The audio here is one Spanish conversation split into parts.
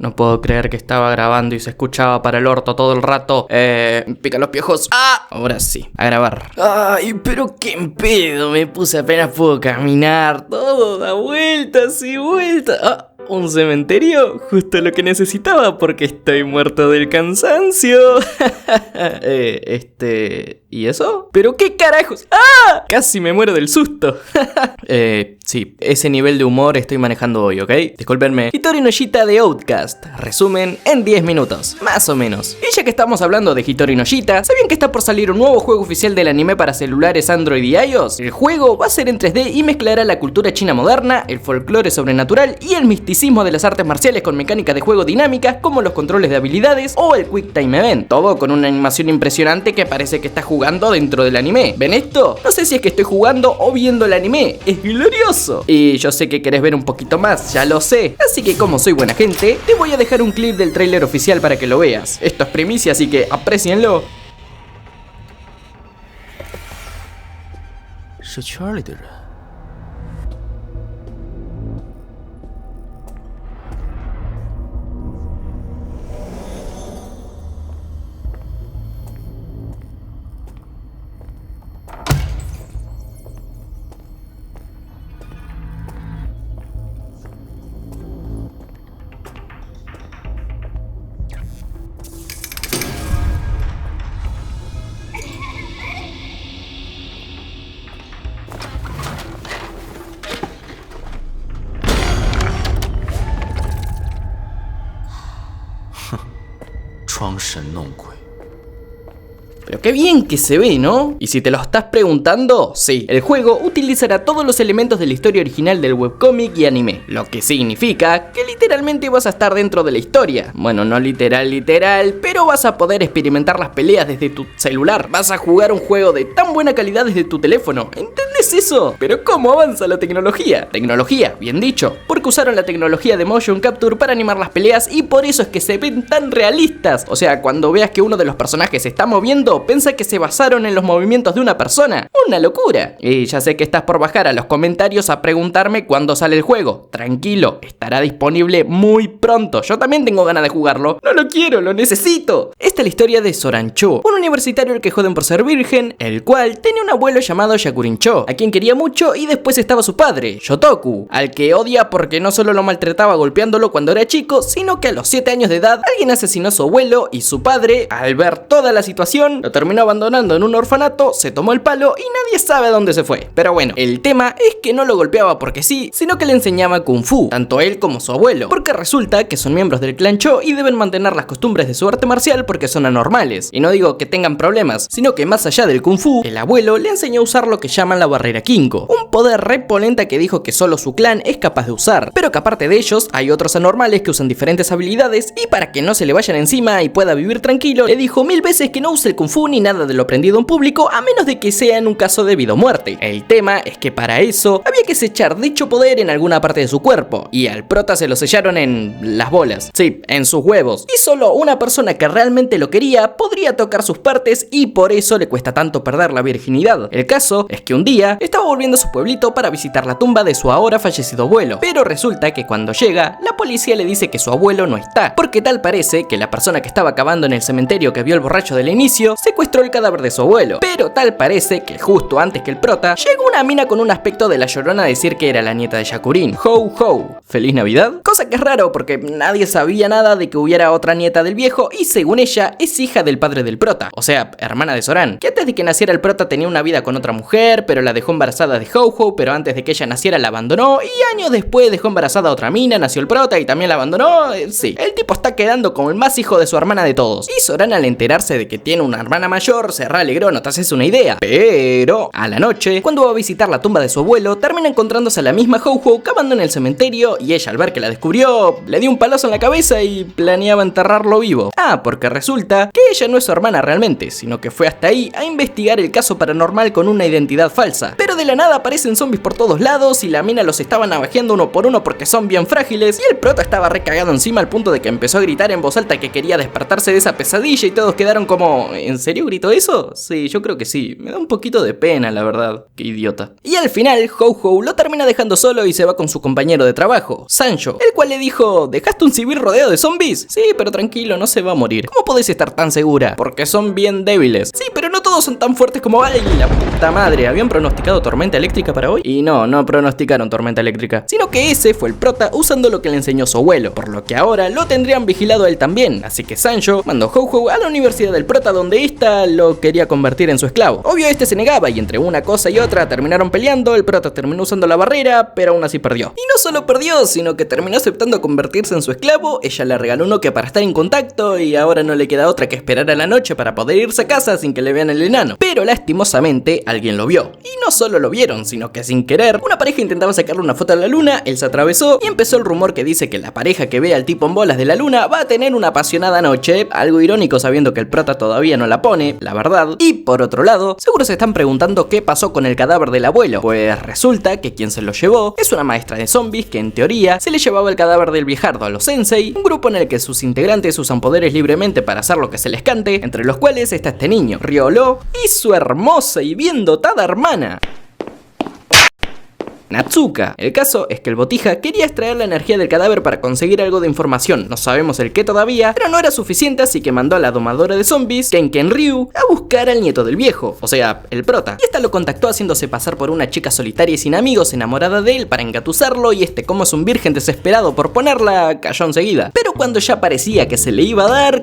No puedo creer que estaba grabando y se escuchaba para el orto todo el rato. Pica los piojos. ¡Ah! Ahora sí, a grabar. Ay, pero qué pedo. Me puse apenas puedo caminar. Todo da vueltas y vueltas. Ah. ¿Un cementerio? Justo lo que necesitaba porque estoy muerto del cansancio. ¿Y eso? ¿Pero qué carajos? ¡Ah! Casi me muero del susto. Sí, ese nivel de humor estoy manejando hoy, ¿ok? Discúlpenme. Hitori no Shita de Outcast. Resumen en 10 minutos, más o menos. Y ya que estamos hablando de Hitori no Shita, ¿sabían que está por salir un nuevo juego oficial del anime para celulares Android y iOS? El juego va a ser en 3D y mezclará la cultura china moderna, el folclore sobrenatural y el misticismo de las artes marciales con mecánicas de juego dinámicas como los controles de habilidades o el Quick Time Event. Todo con una animación impresionante que parece que estás jugando dentro del anime. ¿Ven esto? No sé si es que estoy jugando o viendo el anime. ¡Es glorioso! Y yo sé que querés ver un poquito más, ya lo sé. Así que como soy buena gente, te voy a dejar un clip del tráiler oficial para que lo veas. Esto es primicia, así que aprécienlo. Pero qué bien que se ve, ¿no? Y si te lo estás preguntando, sí, el juego utilizará todos los elementos de la historia original del webcómic y anime, lo que significa que literalmente vas a estar dentro de la historia. Bueno, no literal, pero vas a poder experimentar las peleas desde tu celular. Vas a jugar un juego de tan buena calidad desde tu teléfono. ¿Entendés eso? Pero ¿cómo avanza la tecnología? Tecnología, bien dicho, porque usaron la tecnología de motion capture para animar las peleas y por eso es que se ven tan realistas. O sea, cuando veas que uno de los personajes se está moviendo, piensa que se basaron en los movimientos de una persona. ¡Una locura! Y ya sé que estás por bajar a los comentarios a preguntarme cuándo sale el juego. Tranquilo, estará disponible muy pronto. Yo también tengo ganas de jugarlo. No lo quiero, lo necesito. Esta es la historia de Soran Cho, un universitario al que joden por ser virgen, el cual tenía un abuelo llamado Yakurin Cho, a quien quería mucho, y después estaba su padre, Shotoku, al que odia porque no solo lo maltrataba golpeándolo cuando era chico, sino que a los 7 años de edad alguien asesinó a su abuelo y su padre, al ver toda la situación, lo terminó abandonando en un orfanato, se tomó el palo y nadie sabe a dónde se fue. Pero bueno, el tema es que no lo golpeaba porque sí, sino que le enseñaba Kung Fu, tanto él como su abuelo, porque resulta que son miembros del clan Cho y deben mantener las costumbres de su arte marcial porque son anormales. Y no digo que tengan problemas, sino que más allá del Kung Fu, el abuelo le enseñó a usar lo que llaman la barrera Kinko, un poder repolenta que dijo que solo su clan es capaz de usar, pero que aparte de ellos hay otros anormales que usan diferentes habilidades, y para que no se le vayan encima y pueda vivir tranquilo, le dijo 1000 veces que no use el Kung Fu ni nada de lo aprendido en público, a menos de que sea en un caso de vida o muerte. El tema es que para eso había que sellar dicho poder en alguna parte de su cuerpo, y al prota se lo sellaron en las bolas, sí, en sus huevos, y solo una persona que realmente lo quería podría tocar sus partes, y por eso le cuesta tanto perder la virginidad. El caso es que un día estaba volviendo a su pueblito para visitar la tumba de su ahora fallecido abuelo, pero resulta que cuando llega, la policía le dice que su abuelo no está, porque tal parece que la persona que estaba cavando en el cementerio que vio el borracho del inicio secuestró el cadáver de su abuelo, pero tal parece que justo antes que el prota llegó una mina con un aspecto de la Llorona a decir que era la nieta de Yakurin. Ho ho, ¿feliz Navidad? Cosa que es raro porque nadie sabía nada de que hubiera otra nieta del viejo y según ella es hija del padre del prota, o sea, hermana de Soran, que antes de que naciera el prota tenía una vida con otra mujer, pero la dejó embarazada de Ho ho, pero antes de que ella naciera la abandonó y años después dejó embarazada a otra mina, nació el prota y también la abandonó. Sí, el tipo está quedando como el más hijo de su hermana de todos. Y Soran, al enterarse de que tiene una hermana mayor, se realegró, no te haces una idea. Pero a la noche, cuando va a visitar la tumba de su abuelo, termina encontrándose a la misma Ho ho cavando en el cementerio, y ella, al ver que la descubrió, le dio un palazo en la cabeza y planeaba enterrarlo vivo. Ah, porque resulta que ella no es su hermana realmente, sino que fue hasta ahí a investigar el caso paranormal con una identidad falsa. Pero de la nada aparecen zombies por todos lados y la mina los estaba navajeando uno por uno porque son bien frágiles, y el prota estaba recagado encima al punto de que empezó a gritar en voz alta que quería despertarse de esa pesadilla, y todos quedaron como, ¿en serio gritó eso? Sí, yo creo que sí. Me da un poquito de pena, la verdad. Qué idiota. Y al final, Hou-Hou lo termina dejando solo y se va con su compañero de trabajo, Sancho, el cual le dijo: ¿dejaste un civil rodeado de zombies? Sí, pero tranquilo, no se va a morir. ¿Cómo podés estar tan segura? Porque son bien débiles. Sí, pero no todos son tan fuertes como... ¡Ay, la puta madre! ¿Habían pronosticado tormenta eléctrica para hoy? Y no pronosticaron tormenta eléctrica, sino que ese fue el prota usando lo que le enseñó su abuelo, por lo que ahora lo tendrían vigilado él también. Así que Sancho mandó Hou-Hou a la universidad del prota, donde ésta lo quería convertir en su esclavo. Obvio, este se negaba y entre una cosa y otra terminaron peleando. El prota terminó usando la barrera, pero aún así perdió. Y no solo perdió, sino que terminó aceptando convertirse en su esclavo. Ella le regaló un Nokia para estar en contacto y ahora no le queda otra que esperar a la noche para poder irse a casa sin que le vean el enano. Pero lastimosamente alguien lo vio. Y no solo lo vieron, sino que sin querer, una pareja intentaba sacarle una foto a la luna, él se atravesó y empezó el rumor que dice que la pareja que ve al tipo en bolas de la luna va a tener una apasionada noche. Algo irónico sabiendo que el prota todavía no la pone, la verdad. Y por otro lado, seguro se están preguntando qué pasó con el cadáver del abuelo. Pues resulta que quien se lo llevó es una maestra de zombies que en teoría se le llevaba el cadáver del viejardo a los sensei, un grupo en el que sus integrantes usan poderes libremente para hacer lo que se les cante, entre los cuales está este niño, Ryolo, y su hermosa y bien dotada hermana, Natsuka. El caso es que el botija quería extraer la energía del cadáver para conseguir algo de información, no sabemos el qué todavía, pero no era suficiente, así que mandó a la domadora de zombies, Kenken Ryu, a buscar al nieto del viejo, o sea, el prota. Y esta lo contactó haciéndose pasar por una chica solitaria y sin amigos, enamorada de él, para engatusarlo, y este, como es un virgen desesperado por ponerla, cayó enseguida. Pero cuando ya parecía que se le iba a dar...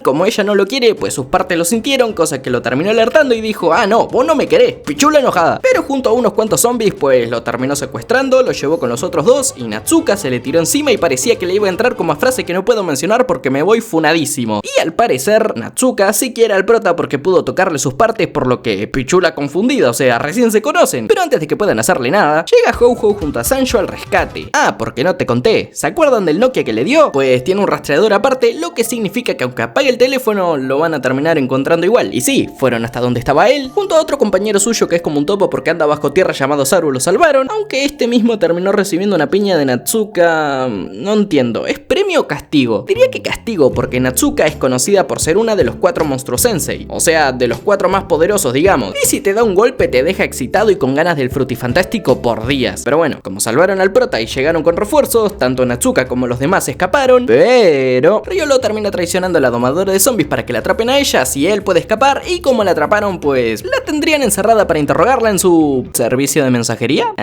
Como ella no lo quiere, pues sus partes lo sintieron, cosa que lo terminó alertando y dijo: ah no, vos no me querés, pichula enojada. Pero junto a unos cuantos zombies, pues lo terminó secuestrando, lo llevó con los otros dos y Natsuka se le tiró encima y parecía que le iba a entrar como frase que no puedo mencionar porque me voy funadísimo. Y al parecer, Natsuka sí quiere al prota porque pudo tocarle sus partes, por lo que pichula confundida, o sea, recién se conocen. Pero antes de que puedan hacerle nada, llega Hou-Hou junto a Sancho al rescate. Ah, porque no te conté, ¿se acuerdan del Nokia que le dio? Pues tiene un rastreador aparte, lo que significa que aunque apague el teléfono lo van a terminar encontrando igual. Y sí, fueron hasta donde estaba él, junto a otro compañero suyo que es como un topo porque anda bajo tierra llamado Saru, lo salvaron, aunque este mismo terminó recibiendo una piña de Natsuka. No entiendo, ¿es premio o castigo? Diría que castigo, porque Natsuka es conocida por ser una de los 4 monstruos sensei, o sea, de los 4 más poderosos, digamos, y si te da un golpe te deja excitado y con ganas del frutifantástico por días. Pero bueno, como salvaron al prota y llegaron con refuerzos, tanto Natsuka como los demás escaparon, pero Ryolo termina traicionando a la domadora de zombies para que la atrapen a ella, si él puede escapar, y como la atraparon, pues la tendrían encerrada para interrogarla en su servicio de mensajería.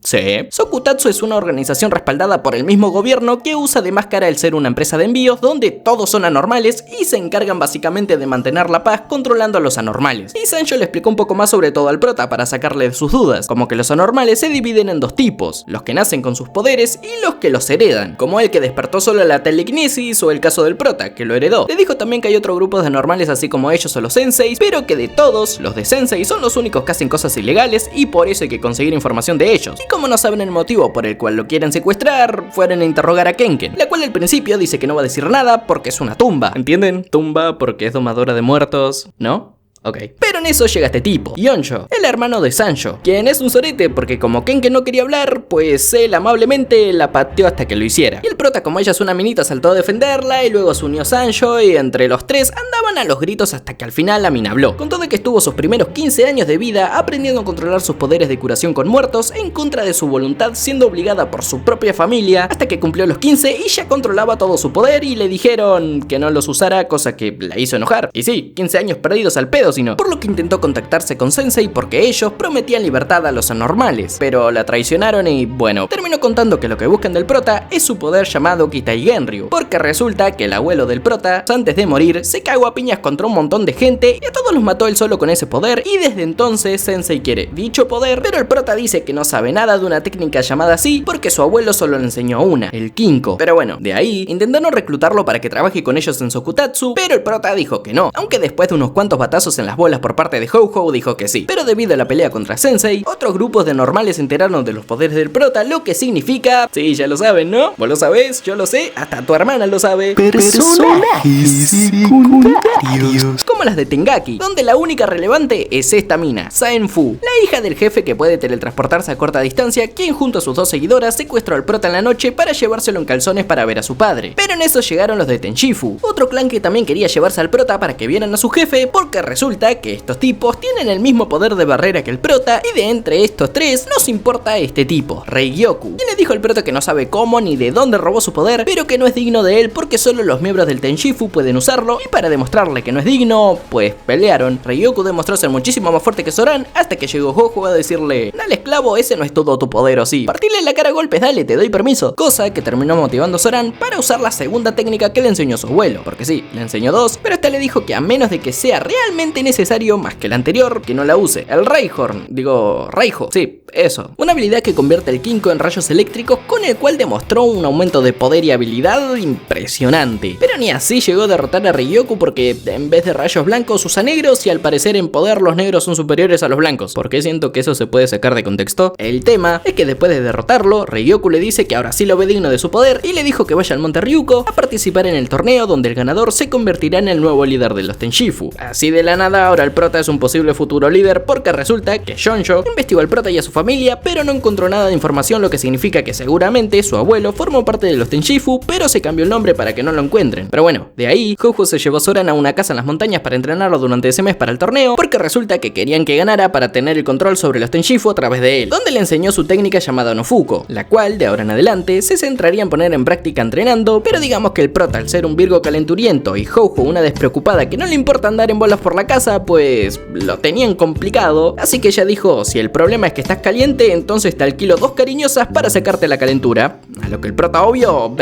Sí. Sokutatsu es una organización respaldada por el mismo gobierno que usa de máscara el ser una empresa de envíos donde todos son anormales y se encargan básicamente de mantener la paz controlando a los anormales. Y Sancho le explicó un poco más sobre todo al prota para sacarle sus dudas, como que los anormales se dividen en 2 tipos, los que nacen con sus poderes y los que los heredan, como el que despertó solo la telequinesis o el caso del prota, que lo heredó. Le dijo también que hay otro grupo de anormales así como ellos o los senseis, pero que de todos, los de sensei son los únicos que hacen cosas ilegales y por eso hay que conseguir información de ellos. Y como no saben el motivo por el cual lo quieren secuestrar, fueron a interrogar a Kenken, la cual al principio dice que no va a decir nada porque es una tumba. ¿Entienden? Tumba porque es domadora de muertos, ¿no? Ok. Pero en eso llega este tipo, Yoncho, el hermano de Sancho, quien es un sorete porque como Kenken no quería hablar, pues él amablemente la pateó hasta que lo hiciera. Y el prota, como ella es una minita, saltó a defenderla y luego se unió Sancho y entre los tres andaban a los gritos hasta que al final la mina habló. Con todo que estuvo sus primeros 15 años de vida aprendiendo a controlar sus poderes de curación con muertos en contra de su voluntad, siendo obligada por su propia familia hasta que cumplió los 15 y ya controlaba todo su poder y le dijeron que no los usara, cosa que la hizo enojar. Y sí, 15 años perdidos al pedo, sino por lo que intentó contactarse con Sensei porque ellos prometían libertad a los anormales, pero la traicionaron y bueno, terminó contando que lo que buscan del prota es su poder llamado Kitai Genryu, porque resulta que el abuelo del prota, antes de morir, se cagó a piñas contra un montón de gente y a todos los mató él solo con ese poder, y desde entonces Sensei quiere dicho poder, pero el prota dice que no sabe nada de una técnica llamada así porque su abuelo solo le enseñó una, el Kinko. Pero bueno, de ahí intentaron reclutarlo para que trabaje con ellos en Sokutatsu, pero el prota dijo que no, aunque después de unos cuantos batazos en las bolas por parte de Hou-Hou, dijo que sí. Pero debido a la pelea contra Sensei, otros grupos de normales se enteraron de los poderes del prota, lo que significa... Sí, ya lo saben, ¿no? Vos lo sabés, yo lo sé, hasta tu hermana lo sabe. Personajes secundarios. Como las de Tengaki, donde la única relevante es esta mina, Saen Fu, la hija del jefe que puede teletransportarse a corta distancia, quien junto a sus dos seguidoras secuestró al prota en la noche para llevárselo en calzones para ver a su padre. Pero en eso llegaron los de Tenshifu, otro clan que también quería llevarse al prota para que vieran a su jefe, porque resulta que estos tipos tienen el mismo poder de barrera que el prota, y de entre estos tres nos importa este tipo, Reigyoku, quien le dijo al prota que no sabe cómo ni de dónde robó su poder, pero que no es digno de él porque solo los miembros del Tenshifu pueden usarlo, y para demostrarle que no es digno, pues pelearon. Reigyoku demostró ser muchísimo más fuerte que Zoran, hasta que llegó Hou-Hou a decirle: dale esclavo, ese no es todo tu poder, o sí, partirle la cara a golpes, dale, te doy permiso. Cosa que terminó motivando a Zoran para usar la segunda técnica que le enseñó su abuelo, porque sí, le enseñó dos, pero esta le dijo que a menos de que sea realmente necesario más que la anterior, que no la use. El Raiho, sí, eso. Una habilidad que convierte el Kinko en rayos eléctricos, con el cual demostró un aumento de poder y habilidad impresionante. Pero ni así llegó a derrotar a Reigyoku, porque en vez de rayos blancos usa negros, y al parecer en poder los negros son superiores a los blancos. ¿Por qué siento que eso se puede sacar de contexto? El tema es que después de derrotarlo, Reigyoku le dice que ahora sí lo ve digno de su poder, y le dijo que vaya al monte Ryuko a participar en el torneo, donde el ganador se convertirá en el nuevo líder de los Tenshifu. Así de la nada, ahora el prota es un posible futuro líder, porque resulta que Shonsho investigó al prota y a su familia, pero no encontró nada de información, lo que significa que seguramente su abuelo formó parte de los Tenshifu, pero se cambió el nombre para que no lo encuentren. Pero bueno, de ahí, Hou-Hou se llevó a Zoran a una casa en las montañas para entrenarlo durante ese mes para el torneo, porque resulta que querían que ganara para tener el control sobre los Tenshifu a través de él, donde le enseñó su técnica llamada Nofuko, la cual de ahora en adelante se centraría en poner en práctica entrenando, pero digamos que el prota, al ser un virgo calenturiento y Hou-Hou una despreocupada que no le importa andar en bolas por la casa, pues lo tenían complicado, así que ella dijo: si el problema es que estás caliente, entonces te alquilo 2 cariñosas para sacarte la calentura. A lo que el prota, obvio,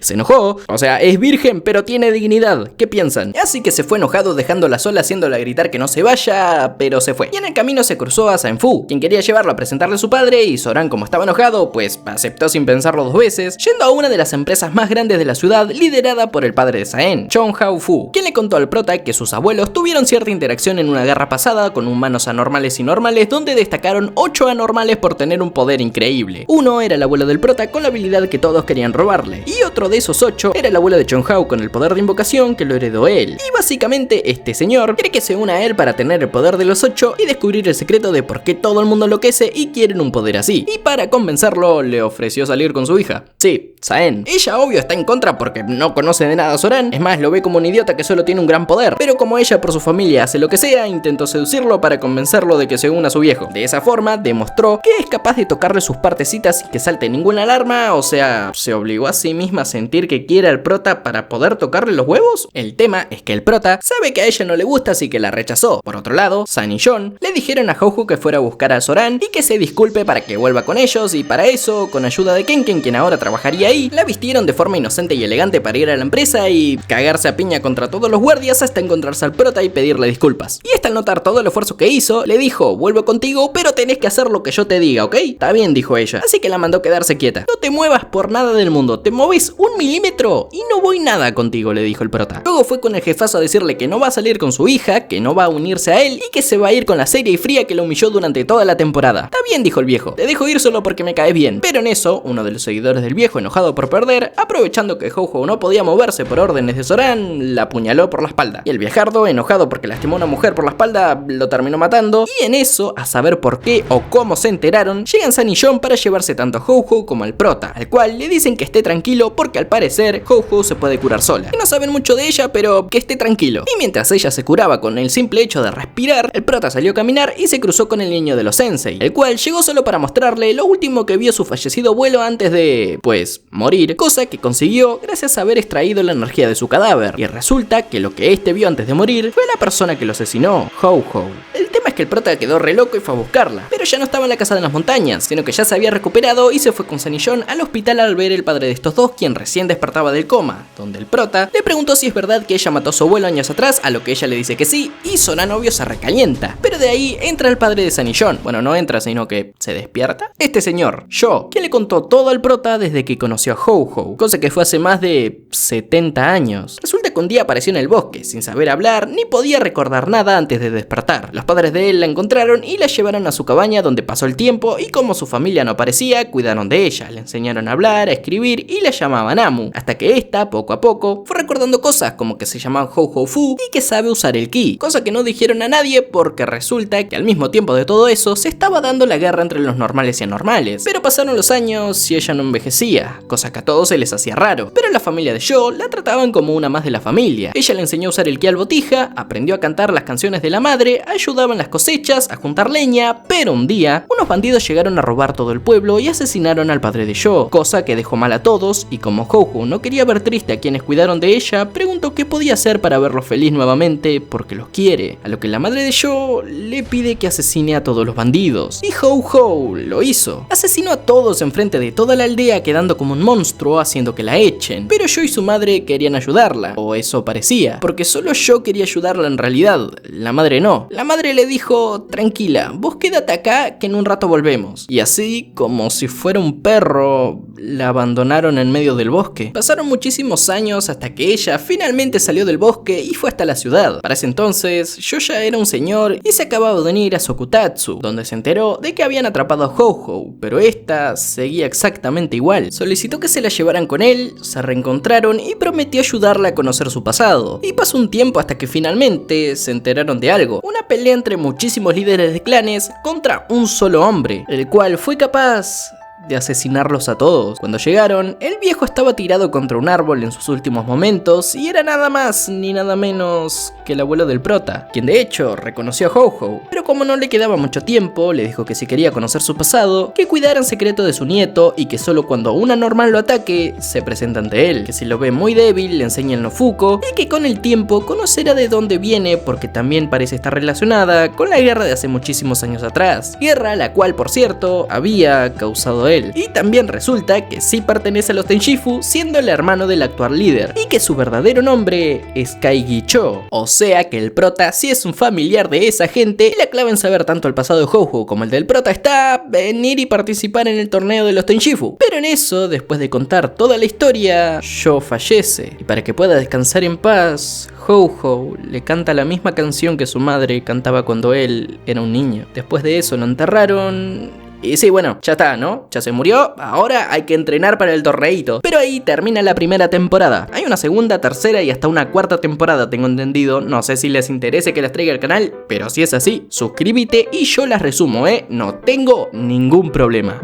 se enojó. O sea, es virgen pero tiene dignidad, ¿qué piensan? Así que se fue enojado, dejándola sola, haciéndola gritar que no se vaya, pero se fue. Y en el camino se cruzó a Saen Fu, quien quería llevarlo a presentarle a su padre, y Zoran, como estaba enojado, pues aceptó sin pensarlo 2 veces, yendo a una de las empresas más grandes de la ciudad, liderada por el padre de Saen, Chonghao Fu, quien le contó al prota que sus abuelos tuvieron cierta interacción en una guerra pasada con humanos anormales y normales, donde destacaron 8 anormales por tener un poder increíble. Uno era el abuelo del prota con la habilidad que todos querían robarle, y otro de esos 8 era el abuelo de Chonghao con el poder de invocación que lo heredó él. Y básicamente este señor quiere que se una a él para tener el poder de los 8 y descubrir el secreto de por qué todo el mundo enloquece y quieren un poder así. Y para convencerlo le ofreció salir con su hija. Sí, Saen. Ella obvio está en contra porque no conoce de nada a Zoran, es más, lo ve como un idiota que solo tiene un gran poder, pero como ella por su familia hace lo que sea, intentó seducirlo para convencerlo de que se una a su viejo. De esa forma demostró que es capaz de tocarle sus partecitas sin que salte ninguna alarma, o sea, se obligó a sí misma a sentir que quiere al prota para poder tocarle los huevos. El tema es que el prota sabe que a ella no le gusta, así que la rechazó. Por otro lado, San y John le dijeron a Hou-Hou que fuera a buscar a Zoran y que se disculpe para que vuelva con ellos, y para eso, con ayuda de Kenken, quien ahora trabajaría ahí, la vistieron de forma inocente y elegante para ir a la empresa y cagarse a piña contra todos los guardias hasta encontrarse al prota y pedirle disculpas. Y esta, al notar todo el esfuerzo que hizo, le dijo: vuelvo contigo, pero tenés que hacer lo que yo te diga, ¿ok? Está bien, dijo ella, así que la mandó quedarse quieta. No te muevas por nada del mundo, te moves 1 milímetro y no voy nada contigo, le dijo el prota. Luego fue con el jefazo a decirle que no va a salir con su hija, que no va a unirse a él y que se va a ir con la seria y fría que lo humilló durante toda la temporada. Está bien, dijo el viejo, te dejo ir solo porque me caes bien. Pero en eso, uno de los seguidores del viejo, enojado por perder, aprovechando que Hou-Hou no podía moverse por órdenes de Zoran, la apuñaló por la espalda. Y el viejardo, enojado porque lastimó a una mujer por la espalda, lo terminó matando. Y en eso, a saber por qué o cómo se enteraron, llegan San y John para llevarse tanto a Hou-Hou como al prota, al cual le dicen que esté tranquilo porque al parecer Hou-Hou se puede curar sola. Y no saben mucho de ella, pero que esté tranquilo. Y mientras ella se curaba con el simple hecho de respirar, el prota salió a caminar y se cruzó con el niño de los sensei, el cual llegó solo para mostrarle lo último que vio su fallecido abuelo antes de, pues, morir, cosa que consiguió gracias a haber extraído la energía de su cadáver. Y resulta que lo que este vio antes de morir fue la persona que lo asesinó, Hou-Hou. El tema es que el prota quedó re loco y fue a buscarla, pero ya no estaba en la casa de las montañas, sino que ya se había recuperado y se fue con San y John al hospital al ver el padre de estos dos, quien recién despertaba del coma, donde el prota le preguntó si es verdad que ella mató a su abuelo años atrás, a lo que ella le dice que sí, y Zoran obvio se recalienta. Pero de ahí entra el padre de San y John, bueno, no entra sino que se despierta, este señor, Yo, quien le contó todo al prota desde que conoció a Hou-Hou, cosa que fue hace más de 70 años. Resulta que que un día apareció en el bosque, sin saber hablar, ni podía recordar nada antes de despertar. Los padres de él la encontraron y la llevaron a su cabaña donde pasó el tiempo y como su familia no aparecía, cuidaron de ella, le enseñaron a hablar, a escribir y la llamaban Amu, hasta que esta, poco a poco, fue recordando cosas como que se llamaban Hou-Hou Fu y que sabe usar el ki, cosa que no dijeron a nadie porque resulta que al mismo tiempo de todo eso se estaba dando la guerra entre los normales y anormales. Pero pasaron los años y ella no envejecía, cosa que a todos se les hacía raro, pero la familia de Jo la trataban como una más de la familia. Ella le enseñó a usar el ki al botija, aprendió a cantar las canciones de la madre, ayudaba en las cosechas, a juntar leña, pero un día, unos bandidos llegaron a robar todo el pueblo y asesinaron al padre de Jo, cosa que dejó mal a todos, y como Hou-Hou no quería ver triste a quienes cuidaron de ella, preguntó qué podía hacer para verlo feliz nuevamente porque los quiere, a lo que la madre de Jo le pide que asesine a todos los bandidos, y Hou-Hou lo hizo. Asesinó a todos enfrente de toda la aldea quedando como un monstruo haciendo que la echen, pero Jo y su madre querían ayudarla, o eso parecía, porque solo Jo quería ayudarla en realidad, la madre no. La madre le dijo, tranquila, vos quédate acá que en un rato volvemos, y así, como si fuera un perro, la abandonaron en medio del bosque. Pasaron muchísimos años hasta que ella finalmente salió del bosque y fue hasta la ciudad. Para ese entonces, Jo ya era un señor y se acababa de unir a Sokutatsu, donde se enteró de que habían atrapado a Hou-Hou, pero esta seguía exactamente igual. Solicitó que se la llevaran con él, se reencontraron y prometió ayudarla a conocer su pasado. Y pasó un tiempo hasta que finalmente se enteraron de algo, una pelea entre muchísimos líderes de clanes contra un solo hombre, el cual fue capaz de asesinarlos a todos. Cuando llegaron, el viejo estaba tirado contra un árbol en sus últimos momentos y era nada más ni nada menos que el abuelo del prota, quien de hecho reconoció a Hou-Hou, pero como no le quedaba mucho tiempo, le dijo que si quería conocer su pasado, que cuidara en secreto de su nieto y que solo cuando una normal lo ataque, se presenta ante él, que si lo ve muy débil, le enseña el Nofuko y que con el tiempo conocerá de dónde viene porque también parece estar relacionada con la guerra de hace muchísimos años atrás, guerra la cual por cierto había causado él. Y también resulta que sí pertenece a los Tenshifu, siendo el hermano del actual líder, y que su verdadero nombre es Kaigi Cho. O sea que el prota sí es un familiar de esa gente, y la clave en saber tanto el pasado de Hou-Hou como el del prota está venir y participar en el torneo de los Tenshifu. Pero en eso, después de contar toda la historia, Jo fallece, y para que pueda descansar en paz, Hou-Hou le canta la misma canción que su madre cantaba cuando él era un niño. Después de eso lo enterraron. Y sí, bueno, ya está, ¿no? Ya se murió, ahora hay que entrenar para el torneito. Pero ahí termina la primera temporada. Hay una segunda, tercera y hasta una cuarta temporada, tengo entendido. No sé si les interese que las traiga al canal, pero si es así, suscríbete y yo las resumo, ¿eh? No tengo ningún problema.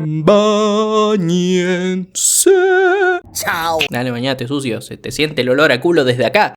Báñense. Chao. Dale, bañate, sucio. Se te siente el olor a culo desde acá.